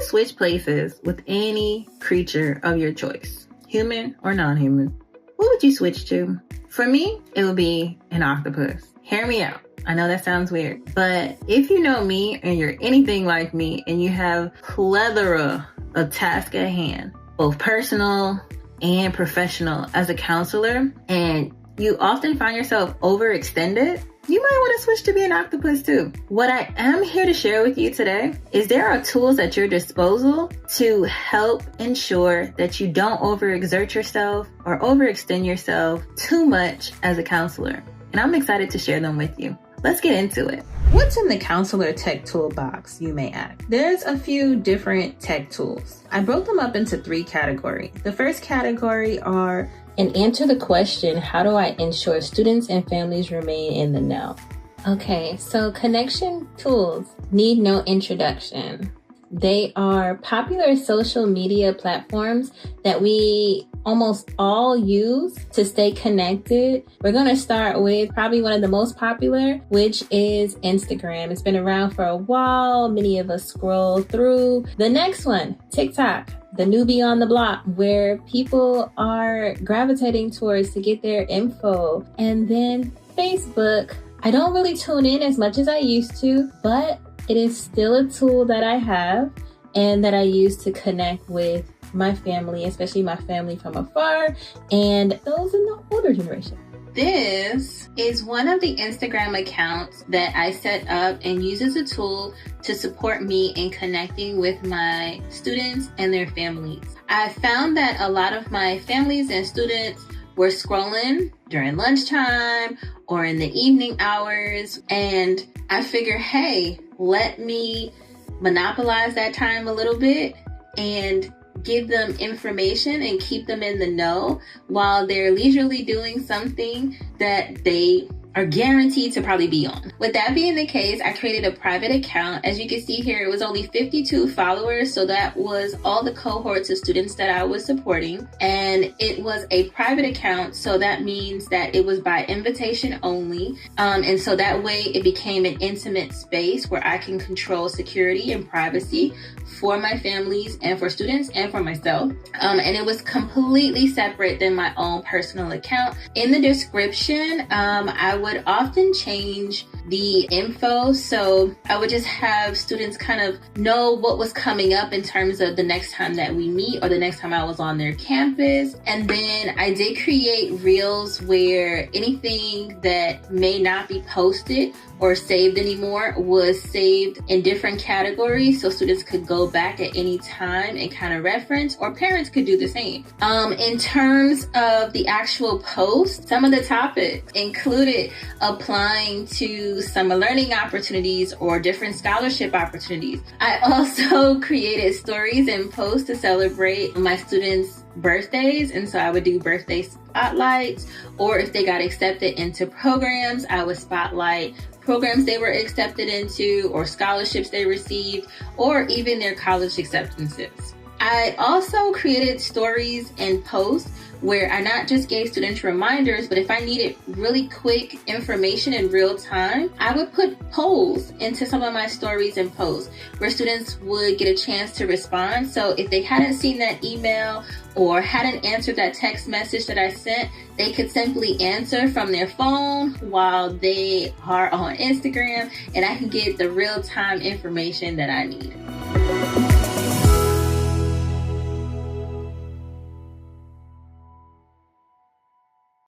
switch places with any creature of your choice, human or non-human, what would you switch to? For me, it would be an octopus. Hear me out. I know that sounds weird, but if you know me and you're anything like me and you have plethora of tasks at hand, both personal and professional as a counselor, and you often find yourself overextended, you might want to switch to be an octopus too. What I am here to share with you today is there are tools at your disposal to help ensure that you don't overexert yourself or overextend yourself too much as a counselor. And I'm excited to share them with you. Let's get into it. What's in the counselor tech toolbox, you may ask? There's a few different tech tools. I broke them up into 3 categories. The first category are and answer the question, how do I ensure students and families remain in the know? Okay, so connection tools need no introduction. They are popular social media platforms that we almost all use to stay connected. We're going to start with probably one of the most popular, which is Instagram. It's been around for a while. Many of us scroll through. The next one, TikTok. The newbie on the block, where people are gravitating towards to get their info. And then Facebook. I don't really tune in as much as I used to, but it is still a tool that I have and that I use to connect with my family, especially my family from afar and those in the older generation. This is one of the Instagram accounts that I set up and use as a tool to support me in connecting with my students and their families. I found that a lot of my families and students were scrolling during lunchtime or in the evening hours, and I figured, hey, let me monopolize that time a little bit and give them information and keep them in the know while they're leisurely doing something that they are guaranteed to probably be on. With that being the case, I created a private account. As you can see here, it was only 52 followers, so that was all the cohorts of students that I was supporting. And it was a private account, so that means that it was by invitation only. And so that way it became an intimate space where I can control security and privacy for my families and for students and for myself. And it was completely separate than my own personal account. In the description, I would often change the info. So I would just have students kind of know what was coming up in terms of the next time that we meet or the next time I was on their campus. And then I did create reels where anything that may not be posted or saved anymore was saved in different categories so students could go back at any time and kind of reference, or parents could do the same. In terms of the actual post, some of the topics included applying to summer learning opportunities or different scholarship opportunities. I also created stories and posts to celebrate my students' birthdays, and so I would do birthday spotlights, or if they got accepted into programs, I would spotlight programs they were accepted into or scholarships they received, or even their college acceptances. I also created stories and posts where I not just gave students reminders, but if I needed really quick information in real time, I would put polls into some of my stories and posts where students would get a chance to respond. So if they hadn't seen that email or hadn't answered that text message that I sent, they could simply answer from their phone while they are on Instagram, and I can get the real-time information that I need.